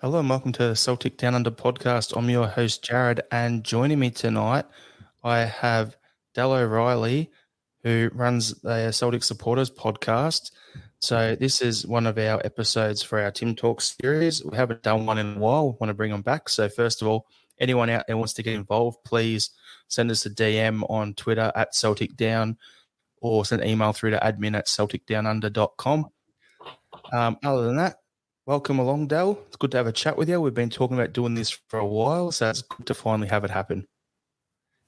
Hello and welcome to the Celtic Down Under podcast. I'm your host, Jarrod, and joining me tonight, I have Bhoy O'Reilly, who runs the Celtic Supporters Podcast. So this is one of our episodes for our Tim Talk series. We haven't done one in a while. Want to bring them back. So first of all, anyone out there wants to get involved, please send us a DM on Twitter at Celtic Down or send an email through to admin@celticdownunder.com. Other than that, welcome along, Dale. It's good to have a chat with you. We've been talking about doing this for a while, so it's good to finally have it happen.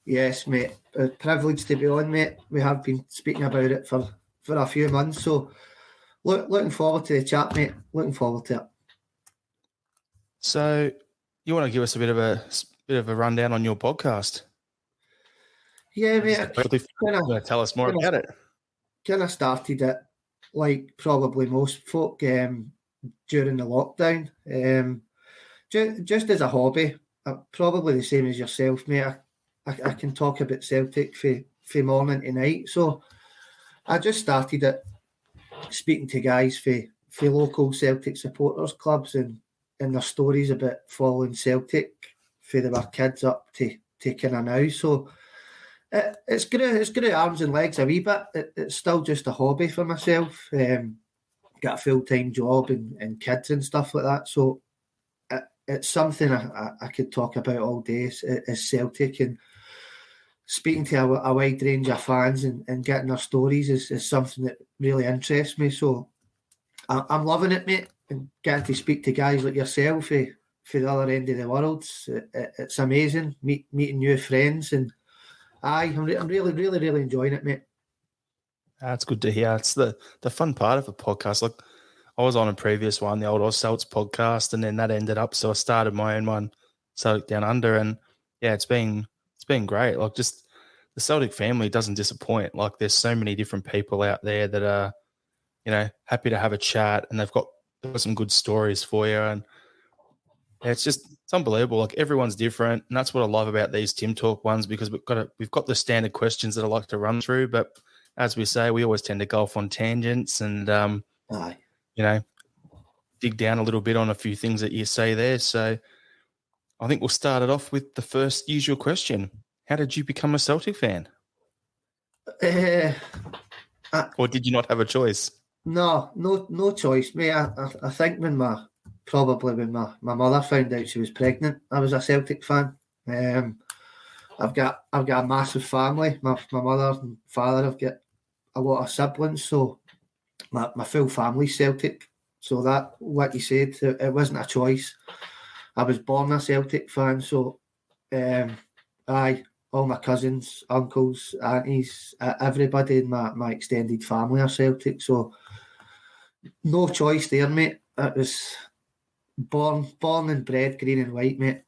Yes, mate. A privilege to be on, mate. We have been speaking about it for a few months, so looking forward to the chat, mate. Looking forward to it. So, you want to give us a bit of a rundown on your podcast? Yeah, mate. Tell us more about it. Kind of started it like probably most folk during the lockdown, just as a hobby. Probably the same as yourself, mate. I can talk about Celtic for morning to night, so I just started it speaking to guys for local Celtic supporters clubs and their stories about following Celtic for they were kids up to kind of now. So it's grew arms and legs a wee bit. It's still just a hobby for myself. Got a full-time job and kids and stuff like that. So it's something I could talk about all day as Celtic, and speaking to a wide range of fans and getting their stories is something that really interests me. So I'm loving it, mate, and getting to speak to guys like yourself for the other end of the world. It's amazing, meeting new friends, and I'm really enjoying it, mate. That's good to hear. It's the fun part of a podcast. Like, I was on a previous one, the old Oz Celts podcast, and then that ended up. So I started my own one, Celtic Down Under, and yeah, it's been great. Like, just the Celtic family doesn't disappoint. Like, there's so many different people out there that are, happy to have a chat, and they've got some good stories for you. And yeah, it's unbelievable. Like, everyone's different, and that's what I love about these Tim Talk ones, because we've got the standard questions that I like to run through, but as we say, we always tend to go off on tangents and, dig down a little bit on a few things that you say there. So I think we'll start it off with the first usual question. How did you become a Celtic fan? Or did you not have a choice? No choice, mate. I think when my mother found out she was pregnant, I was a Celtic fan. I've got a massive family. My mother and father have got a lot of siblings, so my full family's Celtic. So that, what you said, it wasn't a choice. I was born a Celtic fan, so all my cousins, uncles, aunties, everybody in my extended family are Celtic. So no choice there, mate. It was born and bred green and white, mate.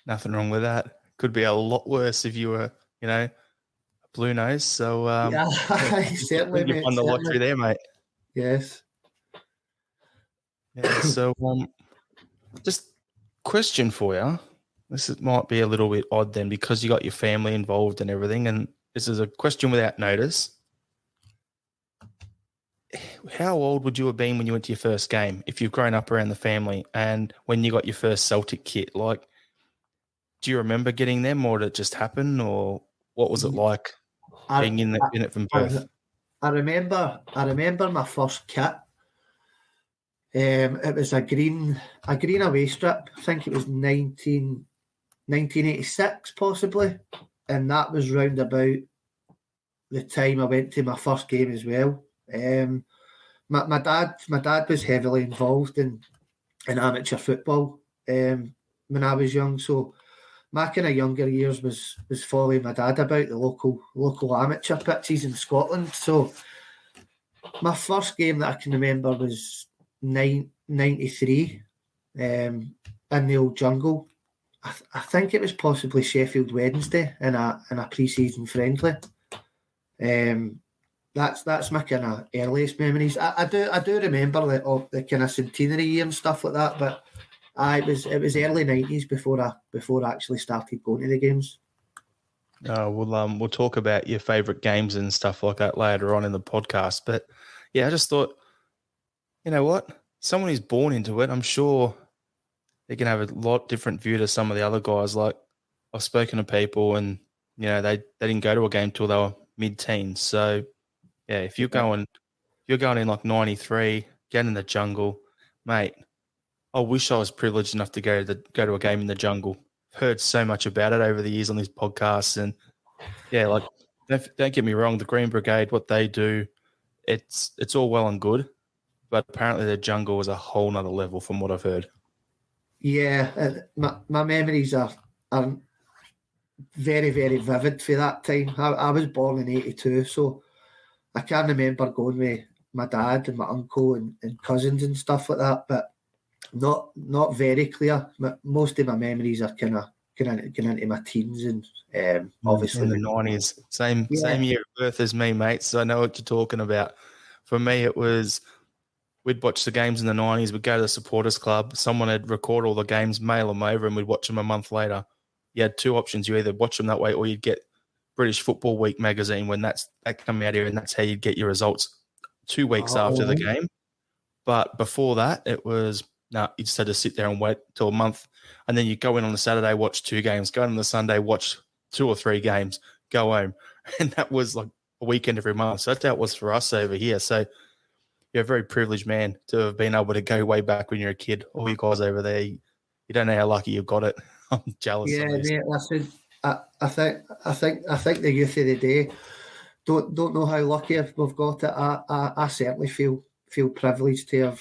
Nothing wrong with that. Could be a lot worse if you were, a blue nose. So yeah, certainly, you won the lottery there, mate. Yes. Yeah. So, just question for you. This might be a little bit odd then, because you got your family involved and everything, and this is a question without notice. How old would you have been when you went to your first game, if you've grown up around the family, and when you got your first Celtic kit? Like, do you remember getting them, or did it just happen, or what was it like being in it from birth? I remember my first kit. It was a green away strip. I think it was 1986 possibly, and that was round about the time I went to my first game as well. My dad was heavily involved in amateur football when I was young, so my kind of younger years was following my dad about the local amateur pitches in Scotland. So my first game that I can remember was 93 in the old jungle. I think it was possibly Sheffield Wednesday in a pre-season friendly. That's my kind of earliest memories. I do remember the kind of centenary year and stuff like that, but it was early 90s before I actually started going to the games. We'll talk about your favourite games and stuff like that later on in the podcast. But yeah, I just thought, you know what? someone who's born into it, I'm sure they can have a lot different view to some of the other guys. Like I've spoken to people and, they didn't go to a game till they were mid-teens. So, yeah, if you're going in like 93, get in the jungle, mate, I wish I was privileged enough to go to a game in the jungle. I've heard so much about it over the years on these podcasts. And, yeah, like don't get me wrong, the Green Brigade, what they do, it's all well and good. But apparently the jungle is a whole nother level from what I've heard. Yeah, my memories are very, very vivid for that time. I was born in 82, so I can remember going with my dad and my uncle and cousins and stuff like that, but not very clear. Most of my memories are kind of getting into my teens and obviously in the 90s. Same year of birth as me, mate, so I know what you're talking about. For me, it was we'd watch the games in the 90s. We'd go to the Supporters Club. Someone would record all the games, mail them over, and we'd watch them a month later. You had two options. You either watch them that way or you'd get British Football Week magazine when that come out here, and that's how you'd get your results 2 weeks after the game. But before that, it was, you just had to sit there and wait till a month. And then you go in on the Saturday, watch 2 games. Go in on the Sunday, watch 2 or 3 games, go home. And that was like a weekend every month. So that's how it was for us over here. So you're a very privileged man to have been able to go way back when you're a kid. All you guys over there, you don't know how lucky you've got it. I'm jealous. Yeah, mate, listen, I think the youth of the day don't know how lucky we've got it. I certainly feel privileged to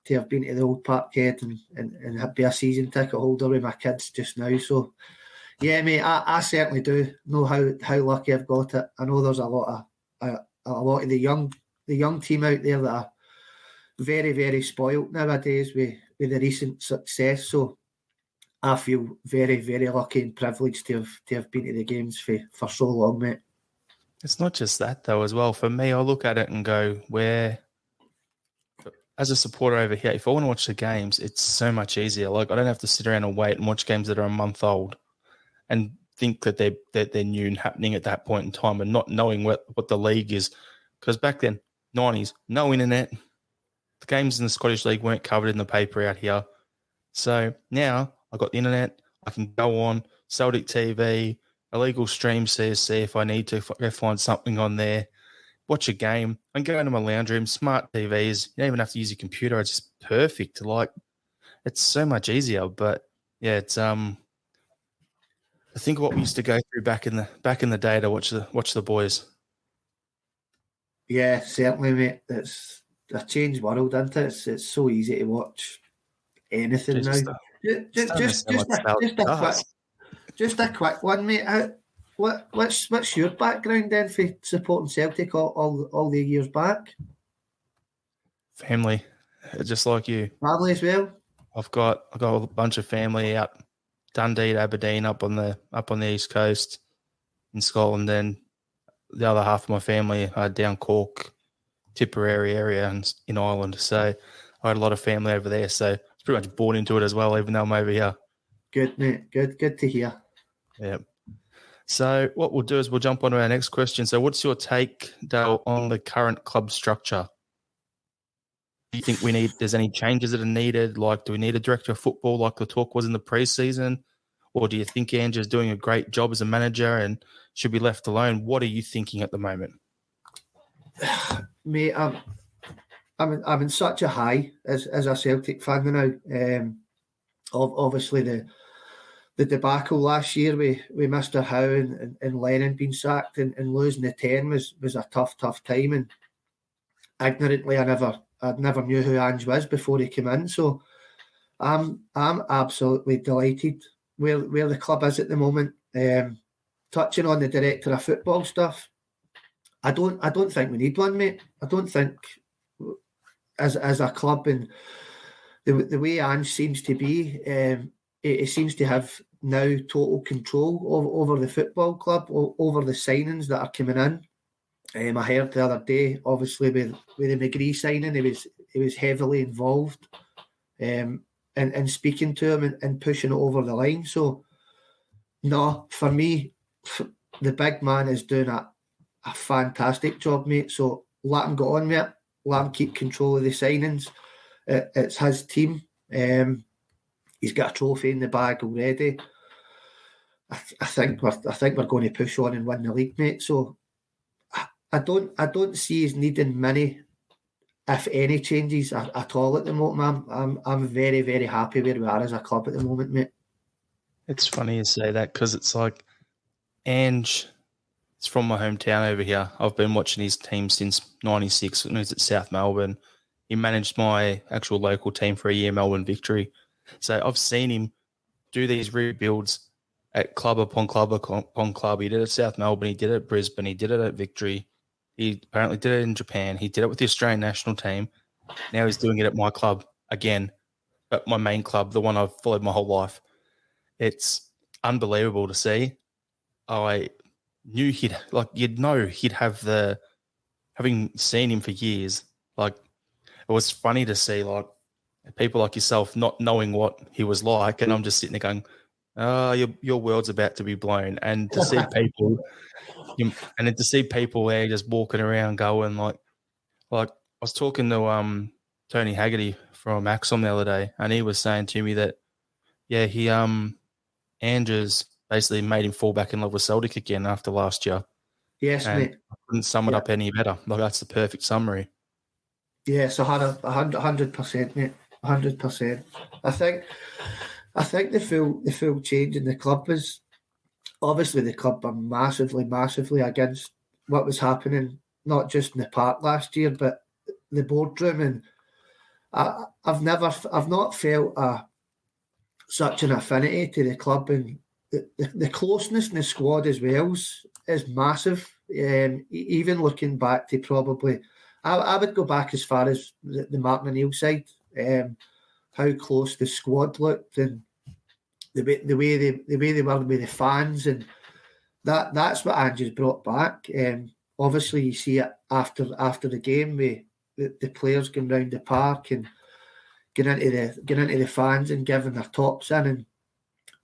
have been to the Old Parkhead and be a season ticket holder with my kids just now. So yeah, mate, I certainly do know how lucky I've got it. I know there's a lot of the young team out there that are very, very spoilt nowadays with the recent success. So I feel very, very lucky and privileged to have been to the games for so long, mate. It's not just that, though, as well. For me, I look at it and go, as a supporter over here, if I want to watch the games, it's so much easier. Like, I don't have to sit around and wait and watch games that are a month old and think that they're new and happening at that point in time and not knowing what the league is. Because back then, 90s, no internet. The games in the Scottish League weren't covered in the paper out here. So now I've got the internet. I can go on Celtic TV, illegal stream CSC if I need to, go find something on there, watch a game, and go into my lounge room, smart TVs. You don't even have to use your computer. It's just perfect. Like, it's so much easier. But yeah, it's I think what we used to go through back in the day to watch the boys. Yeah, certainly, mate. It's a changed world, isn't it? It's so easy to watch anything now. Just a quick one, mate. What's your background then for supporting Celtic all the years back? Family, just like you. Family as well. I've got a bunch of family out Dundee, Aberdeen, up on the east coast in Scotland. Then the other half of my family down Cork, Tipperary area, and in Ireland. So I had a lot of family over there. So I was pretty much born into it as well, even though I'm over here. Good, mate. Good to hear. Yeah. So what we'll do is we'll jump on to our next question. So what's your take, Dale, on the current club structure? Do you think there's any changes that are needed? Like, do we need a director of football like the talk was in the preseason? Or do you think Andrew's doing a great job as a manager and should be left alone? What are you thinking at the moment? Mate, I'm in such a high as a Celtic fan now. Obviously the debacle last year with Mr. Howe and Lennon being sacked and losing the 10 was a tough time. And ignorantly, I never knew who Ange was before he came in. So I'm absolutely delighted where the club is at the moment. Touching on the director of football stuff, I don't think we need one, mate. I don't think as a club and the way Ange seems to be, it seems to have now total control over the football club, over the signings that are coming in. I heard the other day, obviously with the McGree signing, he was heavily involved, and speaking to him and pushing it over the line. So, no, for me, the big man is doing a fantastic job, mate. So let him go on with it. Let him keep control of the signings. it's his team. He's got a trophy in the bag already. I think we're going to push on and win the league, mate. So I don't see us needing many, if any, changes at all at the moment. I'm very, very happy where we are as a club at the moment, mate. It's funny you say that because it's like Ange. It's from my hometown over here. I've been watching his team since '96 when he was at South Melbourne. He managed my actual local team for a year, Melbourne Victory. So I've seen him do these rebuilds at club upon club upon club. He did it at South Melbourne. He did it at Brisbane. He did it at Victory. He apparently did it in Japan. He did it with the Australian national team. Now he's doing it at my club again, but my main club, the one I've followed my whole life. It's unbelievable to see. I knew he'd have having seen him for years. Like, it was funny to see like people like yourself not knowing what he was like, and I'm just sitting there going, "Oh, your world's about to be blown." And to see people, and then to see people there just walking around going like I was talking to Tony Haggerty from Axon the other day, and he was saying to me that he Andrews basically made him fall back in love with Celtic again after last year. Yes, and mate. I couldn't sum it up any better. Like, that's the perfect summary. Yes, 100%, mate. 100%. I think the full change in the club was obviously the club were massively against what was happening, not just in the park last year, but the boardroom. And I've not felt such an affinity to the club, and the closeness in the squad as well is massive. Even looking back to probably, I would go back as far as the Mark O'Neill side, how close the squad looked and the way they were with the fans, and that's what Andrew's brought back. Obviously, you see it after the game with the players going round the park and getting into the fans and giving their tops in, and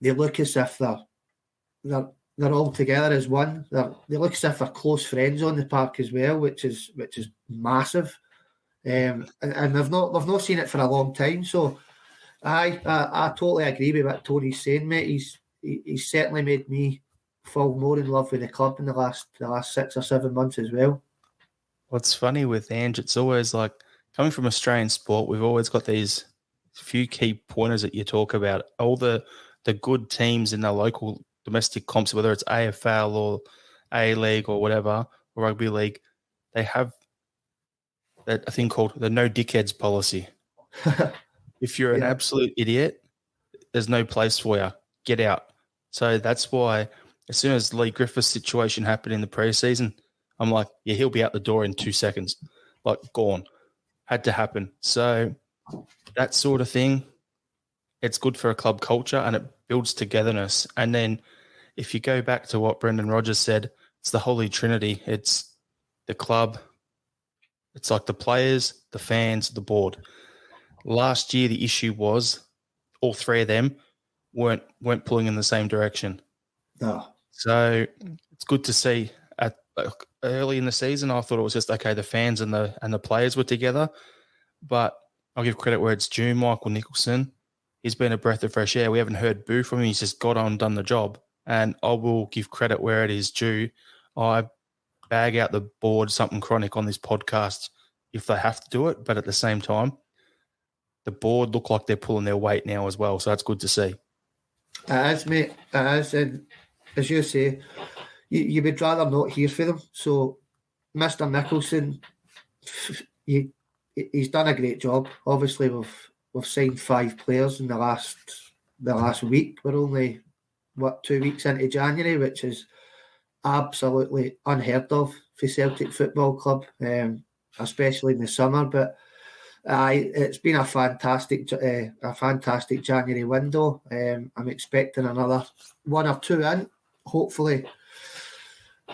they look as if they're all together as one. They look as if they're close friends on the park as well, which is massive. And they've not seen it for a long time. So I totally agree with what Tony's saying, mate. He's certainly made me fall more in love with the club in the last 6 or 7 months as well. What's funny with Ange, it's always like, coming from Australian sport, we've always got these few key pointers that you talk about. All the good teams in the local domestic comps, whether it's AFL or A-League or whatever, or rugby league, they have that thing called the no dickheads policy. If you're an absolute idiot, there's no place for you. Get out. So that's why as soon as Lee Griffith's situation happened in the preseason, I'm like, yeah, he'll be out the door in 2 seconds. Like, gone. Had to happen. So that sort of thing, it's good for a club culture and it builds togetherness. And then if you go back to what Brendan Rodgers said, it's the Holy Trinity. It's the club. It's like the players, the fans, the board. Last year, the issue was all three of them weren't pulling in the same direction. No. So it's good to see. Early in the season, I thought it was just okay. The fans and the players were together, but I'll give credit where it's due. Michael Nicholson, he's been a breath of fresh air. We haven't heard boo from him. He's just got on and done the job. And I will give credit where it is due. I bag out the board something chronic on this podcast if they have to do it, but at the same time, the board look like they're pulling their weight now as well. So that's good to see. It is, mate. It is. And as you say, you would rather not hear from them. So, Mr. Nicholson, he's done a great job. Obviously, we've signed 5 players in the last week. We're only 2 weeks into January, which is absolutely unheard of for Celtic Football Club, especially in the summer. But it's been a fantastic January window. I'm expecting another 1 or 2 in, hopefully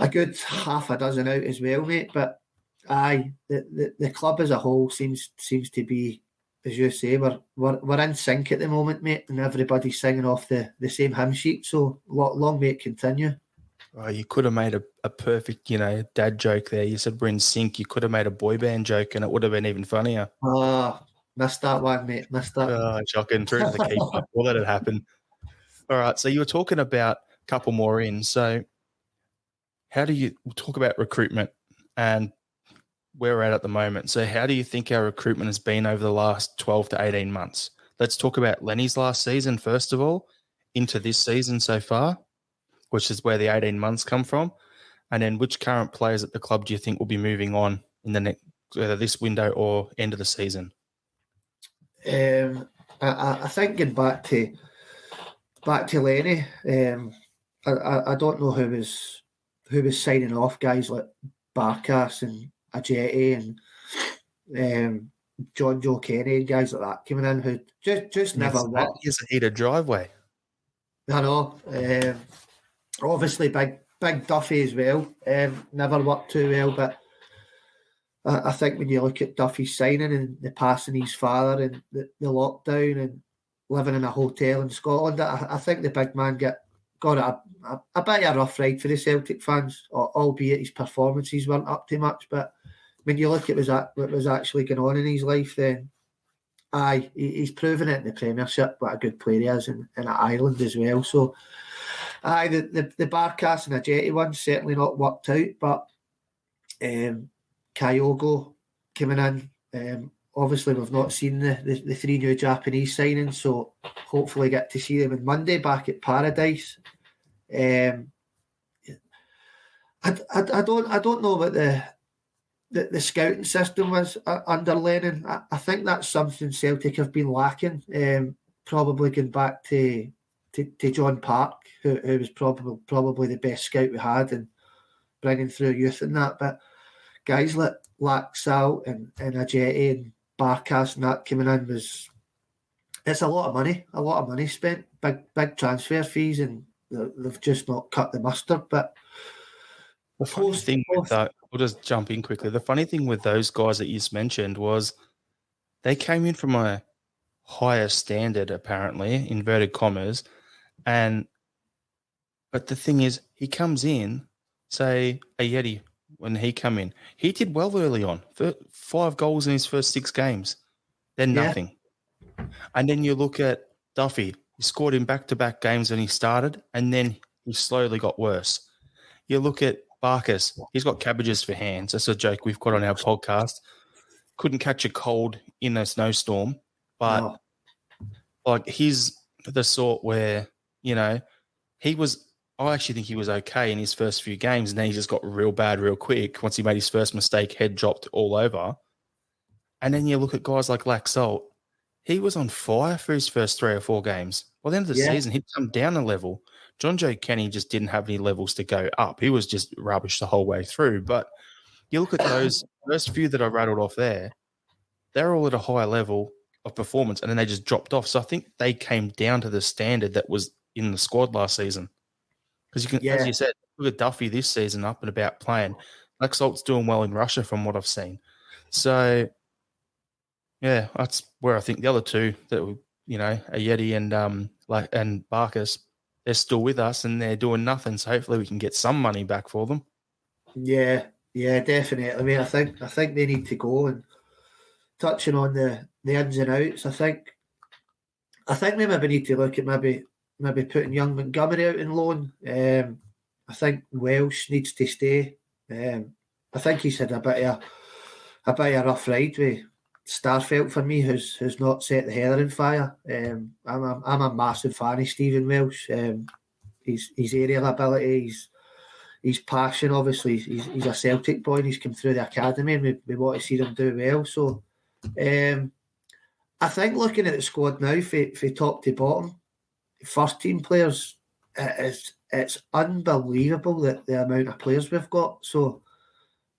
a good half a dozen out as well, mate. But the club as a whole seems to be, as you say, we're in sync at the moment, mate, and everybody's singing off the same hymn sheet. So long may it continue. Oh, you could have made a perfect, dad joke there. You said we're in sync. You could have made a boy band joke and it would have been even funnier. Missed that one, mate. Missed that. Shocking. Threw it to the keeper. We'll let it happen. All right. So you were talking about a couple more in. So how do you talk about recruitment and where we're at the moment? So how do you think our recruitment has been over the last 12 to 18 months? Let's talk about Lenny's last season, first of all, into this season so far, which is where the 18 months come from. And then which current players at the club do you think will be moving on in the next, whether this window or end of the season? I think getting back to Lenny, I don't know who was signing off guys like Barkas and Ajeti and John Joe Kenny and guys like that coming in who just never worked. Here's a heated driveway. I know. Obviously, big Duffy as well. Never worked too well, but I think when you look at Duffy's signing and the passing his father and the lockdown and living in a hotel in Scotland, I think the big man got a bit of a rough ride for the Celtic fans, albeit his performances weren't up to much. But when you look at what was actually going on in his life, then he's proven it in the Premiership what a good player he is, and at Ireland as well. So the Barkas and Ajeti one certainly not worked out, but Kyogo coming in. Obviously, we've not seen the three new Japanese signings, so hopefully get to see them on Monday back at Paradise. I don't know what the scouting system was under Lennon. I think that's something Celtic have been lacking. Probably going back to John Park, who was probably the best scout we had, and bringing through youth and that. But guys like Laxalt and Ajeti and Barkas and that coming in it's a lot of money spent, big transfer fees, and they've just not cut the mustard. But the funny thing with that, we'll just jump in quickly. The funny thing with those guys that you just mentioned was they came in from a higher standard, apparently, inverted commas, but the thing is, he comes in, say, Ajeti, when he come in, he did well early on. 5 goals in his first 6 games. Then nothing. And then you look at Duffy. He scored in back-to-back games when he started, and then he slowly got worse. You look at Barkas. He's got cabbages for hands. That's a joke we've got on our podcast. Couldn't catch a cold in a snowstorm. But he's the sort where, he was... I actually think he was okay in his first few games, and then he just got real bad real quick once he made his first mistake, head dropped all over. And then you look at guys like Laxalt. He was on fire for his first 3 or 4 games. By the end of the season, he'd come down a level. John Joe Kenny just didn't have any levels to go up. He was just rubbish the whole way through. But you look at those first few that I rattled off there, they're all at a higher level of performance, and then they just dropped off. So I think they came down to the standard that was in the squad last season. Because you can, as you said, look at Duffy this season up and about playing. Laxalt's doing well in Russia from what I've seen. So, yeah, that's where I think the other two that Ajeti and Barkas, they're still with us and they're doing nothing. So hopefully we can get some money back for them. Yeah, definitely. I mean, I think they need to go. And touching on the ins and outs, I think we maybe need to look at maybe putting young Montgomery out in loan. I think Welsh needs to stay. I think he's had a bit of a rough ride with Starfelt for me, who's not set the heather on fire. I'm a massive fan of Stephen Welsh. His aerial ability, his passion. Obviously, he's a Celtic boy. And he's come through the academy, and we want to see him do well. So, I think looking at the squad now, for top to bottom, first team players, it's unbelievable that the amount of players we've got. So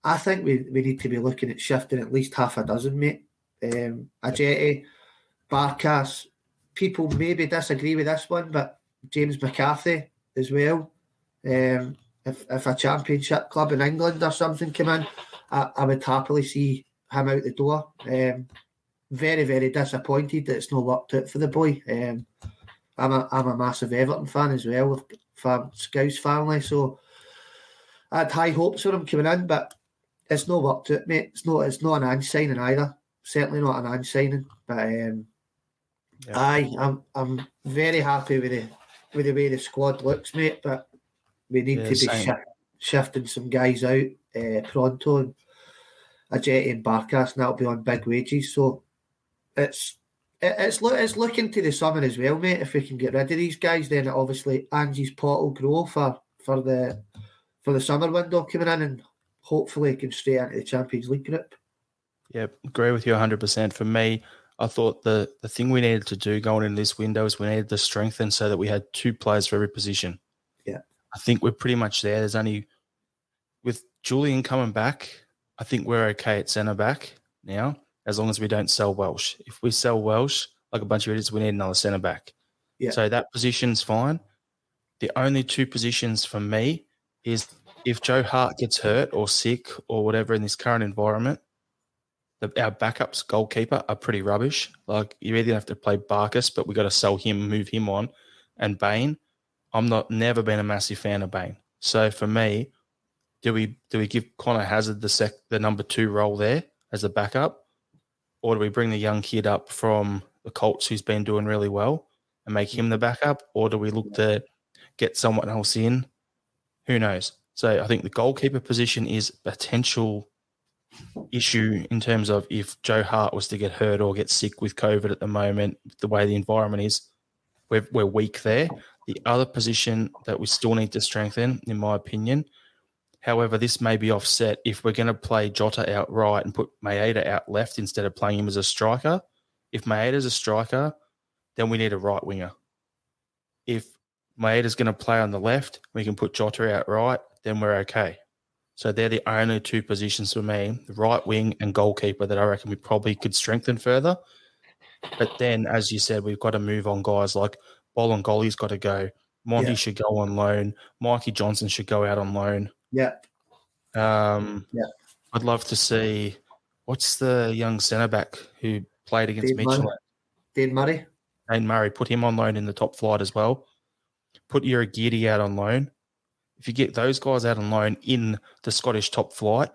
I think we need to be looking at shifting at least half a dozen, mate. Ajeti, Barkas, people maybe disagree with this one, but James McCarthy as well. If a championship club in England or something came in, I would happily see him out the door. Very, very disappointed that it's not worked out for the boy. I'm a massive Everton fan as well, from Scouse family, so I had high hopes for him coming in, but it's not worked out, mate. It's not an Ange signing either. certainly not an non-signing. But I'm very happy with the way the squad looks, mate. But we need to be shifting some guys out pronto, and Ajeti and Barkas, and that'll be on big wages. So it's looking to the summer as well, mate. If we can get rid of these guys, then obviously Angie's pot will grow for the summer window coming in, and hopefully can straight into the Champions League group. Yeah, agree with you 100%. For me, I thought the thing we needed to do going into this window is we needed to strengthen so that we had 2 players for every position. Yeah. I think we're pretty much there. There's only, with Julian coming back, I think we're okay at centre-back now, as long as we don't sell Welsh. If we sell Welsh, like a bunch of idiots, we need another centre-back. Yeah. So that position's fine. The only 2 positions for me is if Joe Hart gets hurt or sick or whatever in this current environment, our backups goalkeeper are pretty rubbish. Like, you're either going to have to play Barkas, but we got to sell him, move him on. And Bain, never been a massive fan of Bain. So for me, do we give Connor Hazard the number 2 role there as a backup, or do we bring the young kid up from the Colts who's been doing really well and make him the backup, or do we look to get someone else in? Who knows? So I think the goalkeeper position is a potential issue in terms of if Joe Hart was to get hurt or get sick with COVID at the moment, the way the environment is, we're weak there. The other position that we still need to strengthen, in my opinion, however, this may be offset if we're going to play Jota out right and put Maeda out left instead of playing him as a striker. If Maeda's a striker, then we need a right winger. If Maeda's going to play on the left, we can put Jota out right, then we're okay. So they're the only 2 positions for me, the right wing and goalkeeper, that I reckon we probably could strengthen further. But then, as you said, we've got to move on guys like Bolingoli's got to go. Monty should go on loan. Mikey Johnson should go out on loan. Yeah. I'd love to see, what's the young centre-back who played against Mitchell? Dane Murray. Dane Murray, put him on loan in the top flight as well. Put Uragiri out on loan. If you get those guys out on loan in the Scottish top flight,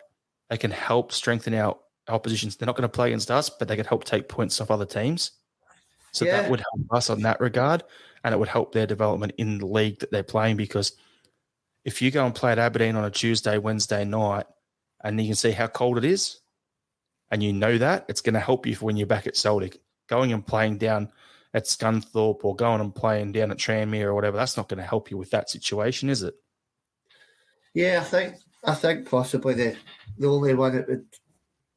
they can help strengthen our oppositions. They're not going to play against us, but they can help take points off other teams. So that would help us on that regard, and it would help their development in the league that they're playing, because if you go and play at Aberdeen on a Tuesday, Wednesday night, and you can see how cold it is, and you know that, it's going to help you for when you're back at Celtic. Going and playing down at Scunthorpe or going and playing down at Tranmere or whatever, that's not going to help you with that situation, is it? Yeah, I think possibly the only one that would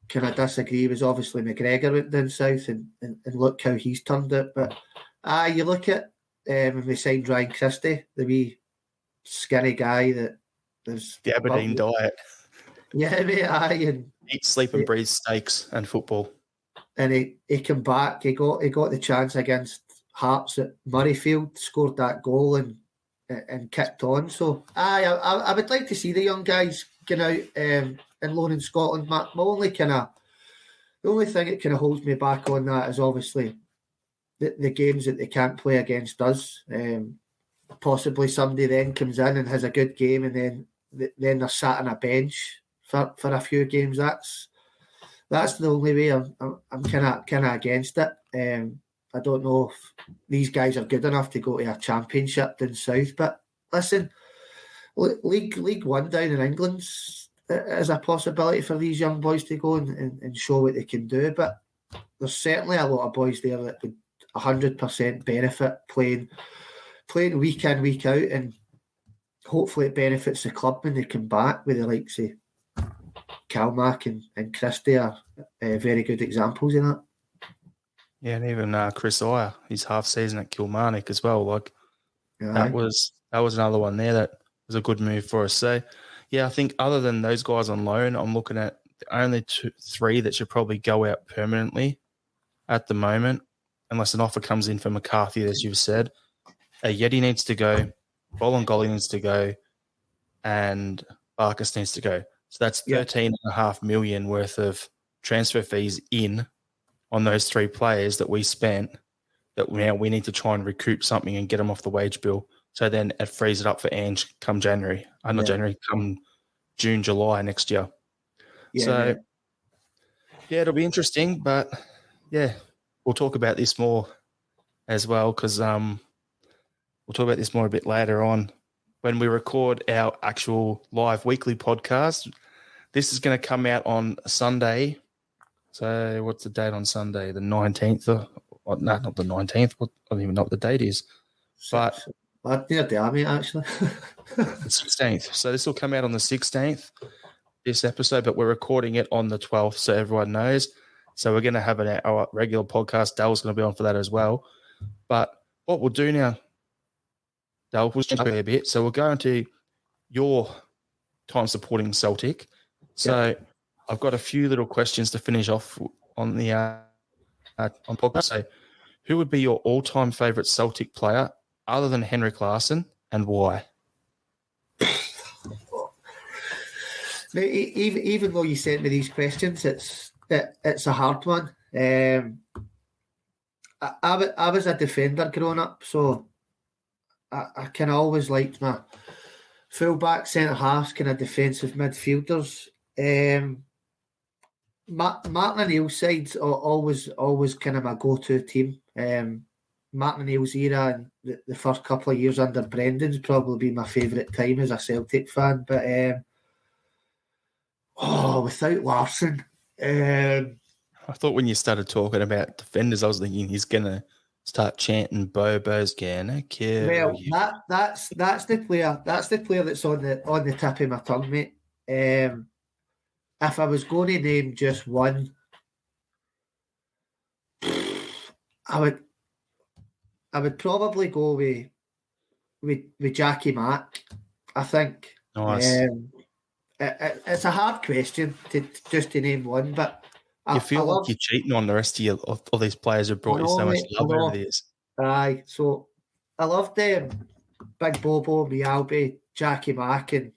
kind of disagree was obviously McGregor went down south and look how he's turned it. But you look at when we signed Ryan Christie, the wee skinny guy that there's the Aberdeen diet. Yeah, mate, and eat, sleep, and breathe steaks and football. And he came back. He got the chance against Hearts at Murrayfield, scored that goal and kicked on. So I would like to see the young guys get out and loan in Scotland. The only thing that kind of holds me back on that is obviously the games that they can't play against us. Possibly somebody then comes in and has a good game, and then they're sat on a bench for a few games. That's the only way I'm kind of against it. I don't know if these guys are good enough to go to a championship down south, but listen, League One down in England is a possibility for these young boys to go and show what they can do. But there's certainly a lot of boys there that would 100% benefit playing week in, week out, and hopefully it benefits the club when they come back, with the likes of Calmack and Christie are very good examples in that. Yeah, and even Chris Ire, his half season at Kilmarnock as well. Like that was another one there that was a good move for us. So yeah, I think other than those guys on loan, I'm looking at the only 3 that should probably go out permanently at the moment, unless an offer comes in for McCarthy, as you've said. Yeti needs to go, Bolingoli needs to go, and Barkas needs to go. So that's $13.5 million worth of transfer fees in on those 3 players that we spent, that now we need to try and recoup something and get them off the wage bill. So then it frees it up for Ange come January. Not January, come June, July next year. Yeah, it'll be interesting, but yeah, we'll talk about this more as well because we'll talk about this more a bit later on when we record our actual live weekly podcast. This is going to come out on Sunday. So what's the date on Sunday? The 19th? No, not the 19th. I don't even know what the date is. But near the army, actually. The 16th. So this will come out on the 16th, this episode, but we're recording it on the 12th so everyone knows. So we're going to have our regular podcast. Dale's going to be on for that as well. But what we'll do now, Dale, we'll change a bit. So we'll go into your time supporting Celtic. So I've got a few little questions to finish off on the on podcast. So who would be your all-time favourite Celtic player other than Henrik Larsson and why? Even though you sent me these questions, it's a hard one. I was a defender growing up, so I kind of always liked my full-back, centre-halves, kind of defensive midfielders. Martin O'Neill's side's always kind of my go-to team. Martin O'Neill's era and the first couple of years under Brendan's probably been my favourite time as a Celtic fan. But without Larsson, I thought when you started talking about defenders, I was thinking he's gonna start chanting "Bobo's gonna kill you." That's the player. That's the player that's on the tip of my tongue, mate. If I was going to name just one, I would probably go with Jackie Mack. I think. Nice. It's a hard question to name one, but you feel like you're cheating on the rest of all these players who brought you so much love over the years. Aye, so I loved Big Bobo, Mialbi, Jackie Mack, and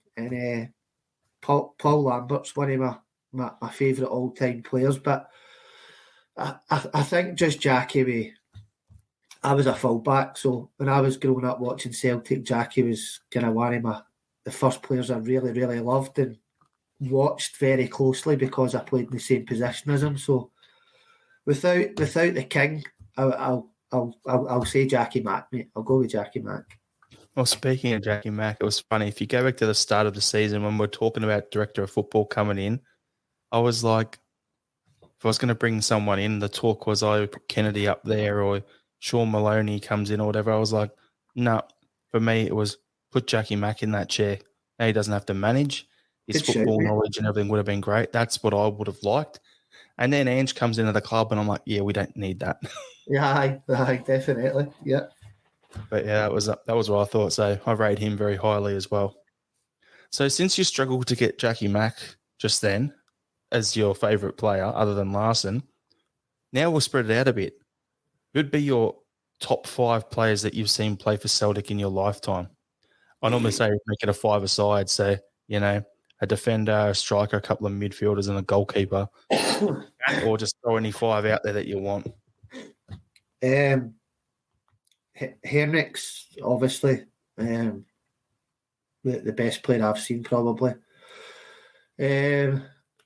Paul Lambert's one of my favourite all-time players. But I think just Jackie, I was a full-back, so when I was growing up watching Celtic, Jackie was kind of one of the first players I really, really loved and watched very closely because I played in the same position as him. So without the king, I'll say Jackie Mack, mate. I'll go with Jackie Mack. Well, speaking of Jackie Mack, it was funny. If you go back to the start of the season when we're talking about director of football coming in, I was like, if I was going to bring someone in, the talk was I put Kennedy up there or Sean Maloney comes in or whatever. I was like, no. For me, it was put Jackie Mack in that chair. Now he doesn't have to mange. His football knowledge and everything would have been great. That's what I would have liked. And then Ange comes into the club and I'm like, yeah, we don't need that. Yeah, definitely. Yeah. But yeah, that was what I thought. So I rate him very highly as well. So since you struggled to get Jackie Mack just then as your favourite player other than Larsson, now we'll spread it out a bit. Who'd be your top 5 players that you've seen play for Celtic in your lifetime? I normally say make it a 5-a-side. So, a defender, a striker, a couple of midfielders and a goalkeeper. Or just throw any 5 out there that you want. Henrik's obviously the best player I've seen probably.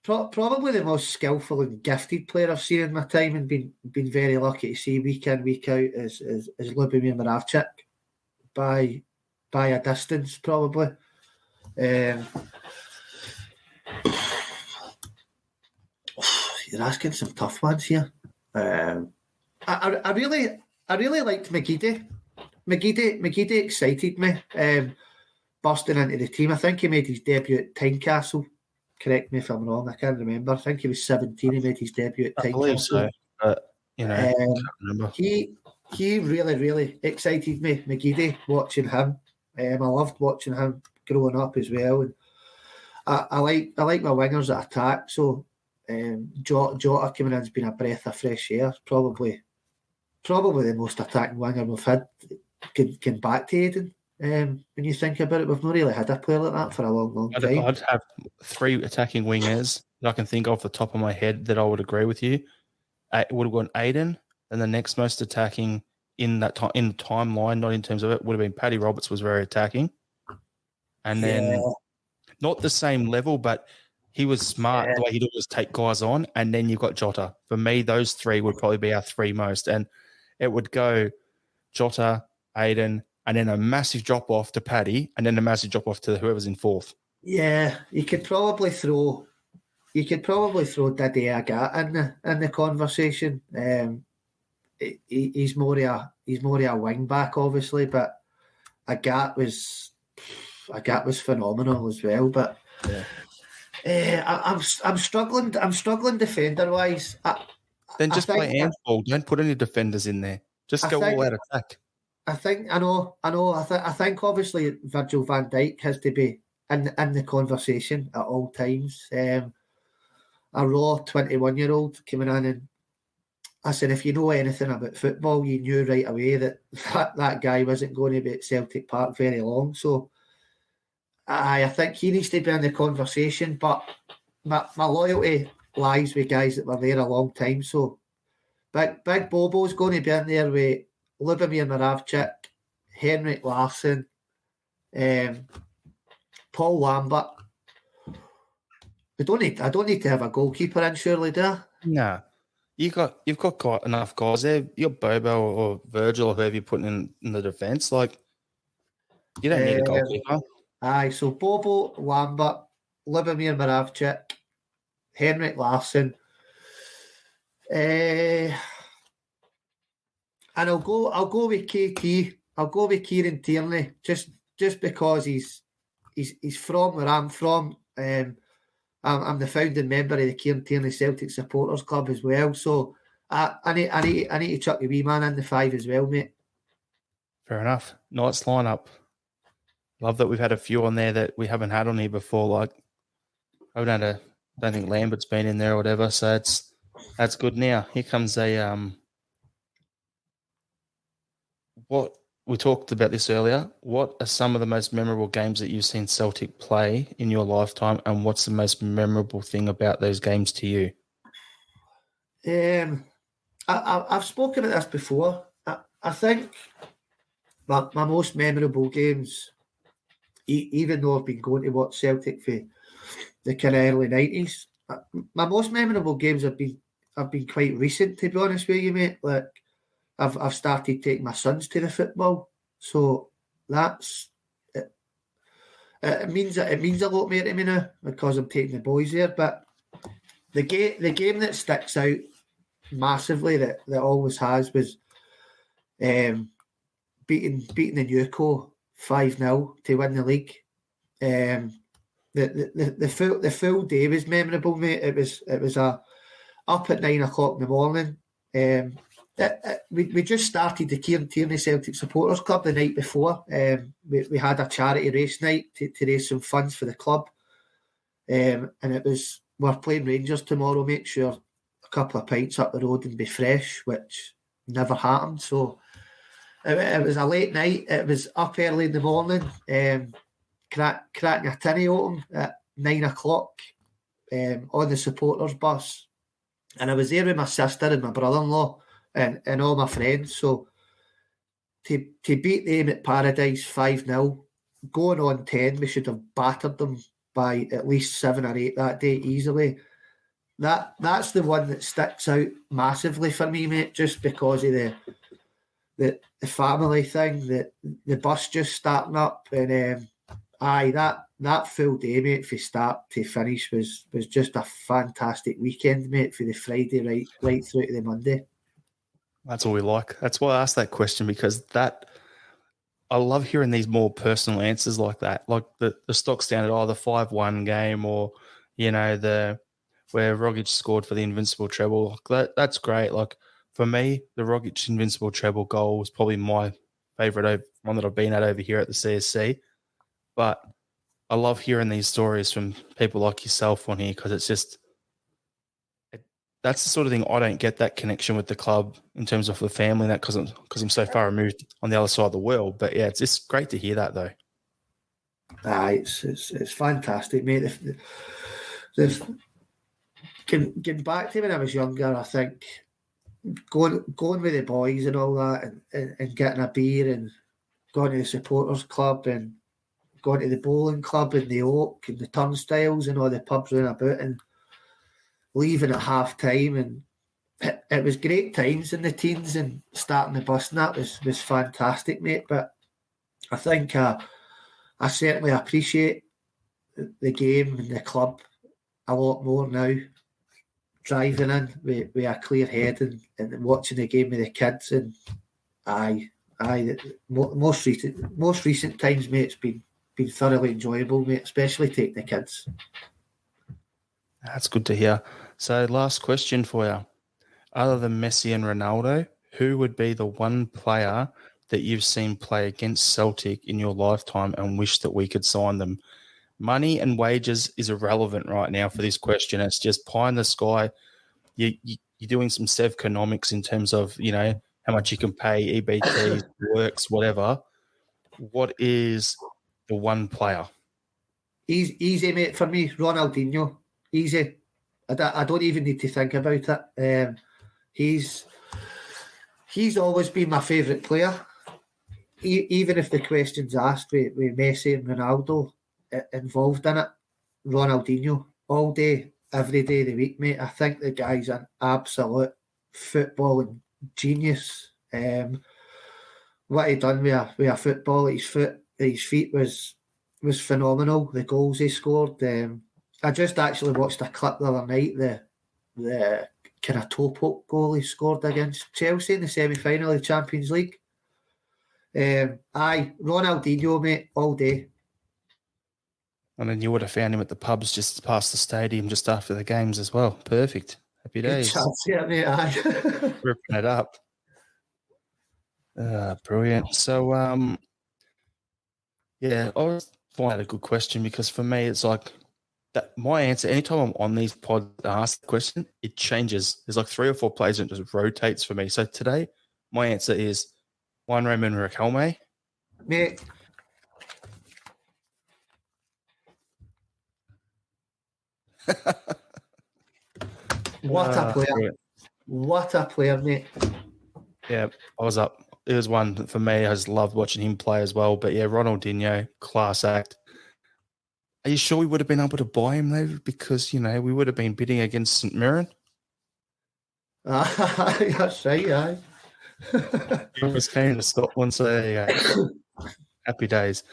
Probably the most skillful and gifted player I've seen in my time and been very lucky to see week in, week out is Lubomir Moravcik by a distance probably. You're asking some tough ones here. I really liked McGeady. McGeady excited me, bursting into the team. I think he made his debut at Tynecastle. Correct me if I'm wrong. I can't remember. I think he was 17. He made his debut at Tynecastle. I believe so. But, I can't remember. He really, really excited me, McGeady, watching him. I loved watching him growing up as well. And I like my wingers that attack. So Jota coming in has been a breath of fresh air. Probably the most attacking winger we've had. Can back to Aiden. When you think about it, we've not really had a player like that for a long time. I'd have 3 attacking wingers that I can think off the top of my head that I would agree with you. It would have gone Aiden, and the next most attacking in the timeline, not in terms of it, would have been Paddy Roberts was very attacking. And then not the same level, but He was smart. The way he'd always take guys on, and then you've got Jota. For me, those three would probably be our three most, and it would go Jota, Aiden, and then a massive drop off to Paddy, and then a massive drop off to whoever's in fourth. Yeah, you could probably throw Diddy Agat in the conversation. He's more of a wing back, obviously, but Agat was phenomenal as well. But I'm struggling defender wise. Then just play handball. Don't put any defenders in there. Just go all out attack. I think I think obviously Virgil van Dijk has to be in the conversation at all times. A raw 21-year-old coming in, and I said, if you know anything about football, you knew right away that guy wasn't going to be at Celtic Park very long. So I think he needs to be in the conversation, but my loyalty lies with guys that were there a long time. So Big Bobo's going to be in there with Lubomir Moravchik, Henrik Larsson, Paul Lambert. I don't need to have a goalkeeper in, surely, do I? Nah. You've got enough guys there. You're Bobo or Virgil or whoever you're putting in the defence. Like, you don't need a goalkeeper. Aye, so Bobo, Lambert, Lubomir Moravchik, Henrik Larsson, and I'll go with KT. I'll go with Kieran Tierney just because he's from where I'm from. I'm the founding member of the Kieran Tierney Celtic Supporters Club as well. So I need to chuck the wee man in the 5 as well, mate. Fair enough. Nice lineup. Love that we've had a few on there that we haven't had on here before. Like, I don't think Lambert's been in there or whatever. So that's good. Now here comes what we talked about this earlier. What are some of the most memorable games that you've seen Celtic play in your lifetime, and what's the most memorable thing about those games to you? I've spoken about this before. I think my most memorable games, even though I've been going to watch Celtic for the kind of early 90s, my most memorable games have been quite recent, to be honest with you, mate. Like, I've started taking my sons to the football, so that's it. It means a lot more to me now because I'm taking the boys there. But the game that sticks out massively that always has was beating the Newco 5-0 to win the league. The full day was memorable, mate. It was up at 9 o'clock in the morning. We just started the Kieran Tierney Celtic Supporters Club the night before. We had a charity race night to raise some funds for the club. And it was, we're playing Rangers tomorrow, make sure a couple of pints up the road and be fresh, which never happened. So it was a late night. It was up early in the morning, cracking a tinny open at 9 o'clock on the supporters bus. And I was there with my sister and my brother-in-law and all my friends. So to beat them at Paradise 5-0, going on 10, we should have battered them by at least 7 or 8 that day easily. That's the one that sticks out massively for me, mate, just because of the family thing, the bus just starting up, and that full day, mate, from start to finish was just a fantastic weekend, mate, for the Friday right through to the Monday. That's all we like. That's why I asked that question, because I love hearing these more personal answers like that, like the stock standard, the 5-1 game, or where Rogic scored for the invincible treble. That's great. Like, for me, the Rogic invincible treble goal was probably my favourite one that I've been at over here at the CSC. But I love hearing these stories from people like yourself on here, because it's just that's the sort of thing I don't get, that connection with the club in terms of the family, that because I'm so far removed on the other side of the world. But yeah, it's just great to hear that though. It's fantastic, mate. Getting back to when I was younger, I think going with the boys and all that, and getting a beer and going to the supporters club and going to the bowling club and the Oak and the Turnstiles and all the pubs round about and leaving at half time, and it was great times in the teens, and starting the bus and that was fantastic, mate. But I think I certainly appreciate the game and the club a lot more now. Driving in with a clear head and watching the game with the kids, and most recent times, mate, it's been thoroughly enjoyable, mate, especially taking the kids. That's good to hear. So last question for you. Other than Messi and Ronaldo, who would be the one player that you've seen play against Celtic in your lifetime and wish that we could sign them? Money and wages is irrelevant right now for this question. It's just pie in the sky. You're doing some sevconomics in terms of, how much you can pay, EBT, works, whatever. What is the one player? Easy, mate, for me, Ronaldinho. Easy. I don't even need to think about it. He's always been my favourite player. Even if the question's asked with Messi and Ronaldo involved in it, Ronaldinho all day, every day of the week, mate. I think the guy's an absolute footballing genius. What he done with a football at his feet was phenomenal. The goals he scored. I just actually watched a clip the other night. The kind of toe goal he scored against Chelsea in the semi-final of the Champions League. Ronaldinho, mate, all day. And then you would have found him at the pubs just past the stadium just after the games as well. Perfect. Happy days. Good chance, yeah, mate. Ripping it up. Brilliant. So, I always find that a good question because for me, it's like that. My answer, anytime I'm on these pods and ask the question, it changes. There's like 3 or 4 plays and it just rotates for me. So today, my answer is Juan Ramon Riquelme. Mate. What a player. Brilliant. What a player, mate. Yeah, I was up. It was one for me. I just loved watching him play as well. But yeah, Ronaldinho, class act. Are you sure we would have been able to buy him though? Because, we would have been bidding against St Mirren. That's right, aye. He was keen to Scotland, so there you go. Happy days.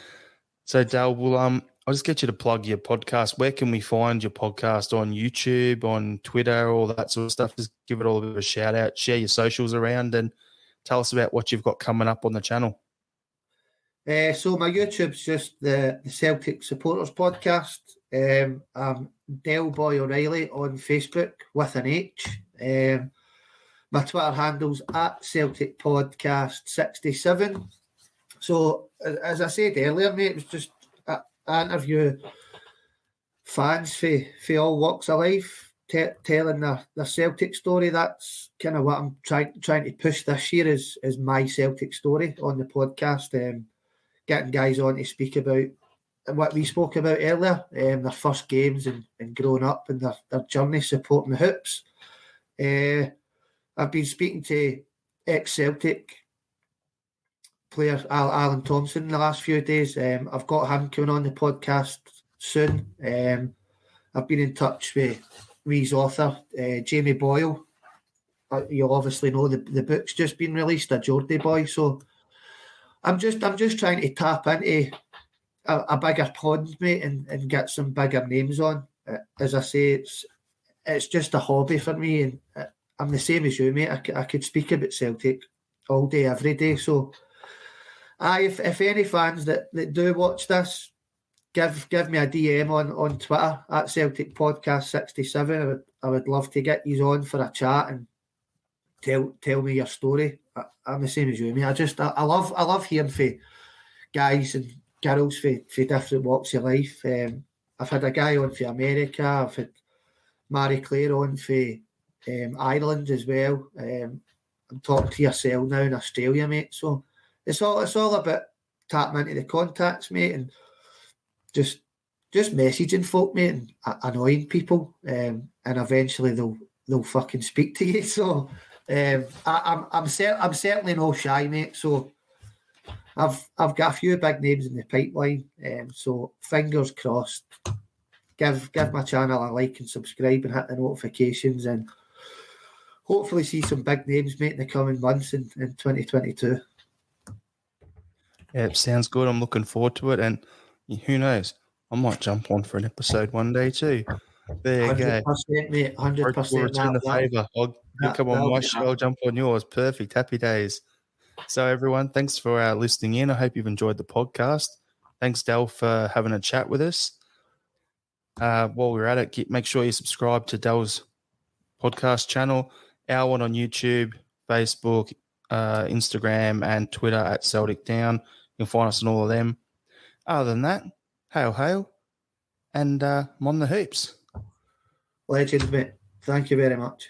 So, Dal, I'll just get you to plug your podcast. Where can we find your podcast? On YouTube, on Twitter, all that sort of stuff? Just give it all a bit of a shout out. Share your socials around and tell us about what you've got coming up on the channel. So my YouTube's just the Celtic Supporters Podcast. I'm Bhoy O'Reilly on Facebook with an H. My Twitter handle's at Celtic Podcast 67. So, as I said earlier, mate, it was just an interview fans for all walks of life, telling their Celtic story. That's kind of what I'm trying to push this year is my Celtic story on the podcast. Getting guys on to speak about what we spoke about earlier, their first games and growing up and their journey supporting the Hoops. I've been speaking to ex-Celtic player Alan Thompson in the last few days. I've got him coming on the podcast soon. I've been in touch with his author, Jamie Boyle. You'll obviously know the book's just been released, A Geordie Boy. So I'm just trying to tap into a bigger pond, mate, and get some bigger names on. As I say, it's just a hobby for me, and I'm the same as you, mate. I could speak about Celtic all day, every day. So, if any fans that do watch this, give me a DM on Twitter at Celtic Podcast 67. I would love to get you on for a chat and tell me your story. I'm the same as you, mate. I love hearing from guys and girls for different walks of life. I've had a guy on for America. I've had Mary Claire on for Ireland as well. I'm talking to yourself now in Australia, mate. So it's all about tapping into the contacts, mate, and just messaging folk, mate, and annoying people, and eventually they'll fucking speak to you. So I'm certainly no shy, mate. So I've got a few big names in the pipeline, so fingers crossed. Give my channel a like and subscribe and hit the notifications, and hopefully see some big names, mate, in the coming months in 2022. Yeah, it sounds good. I'm looking forward to it, and who knows, I might jump on for an episode one day too. There you go. 100%, mate. 100%. We'll return the favour. You'll come on my show, I'll jump on yours. Perfect. Happy days. So, everyone, thanks for listening in. I hope you've enjoyed the podcast. Thanks, Del, for having a chat with us. While we're at it, make sure you subscribe to Del's podcast channel, our one on YouTube, Facebook, Instagram, and Twitter at Celtic Down. You can find us on all of them. Other than that, hail, and I'm on the hoops. Legends, mate. Thank you very much.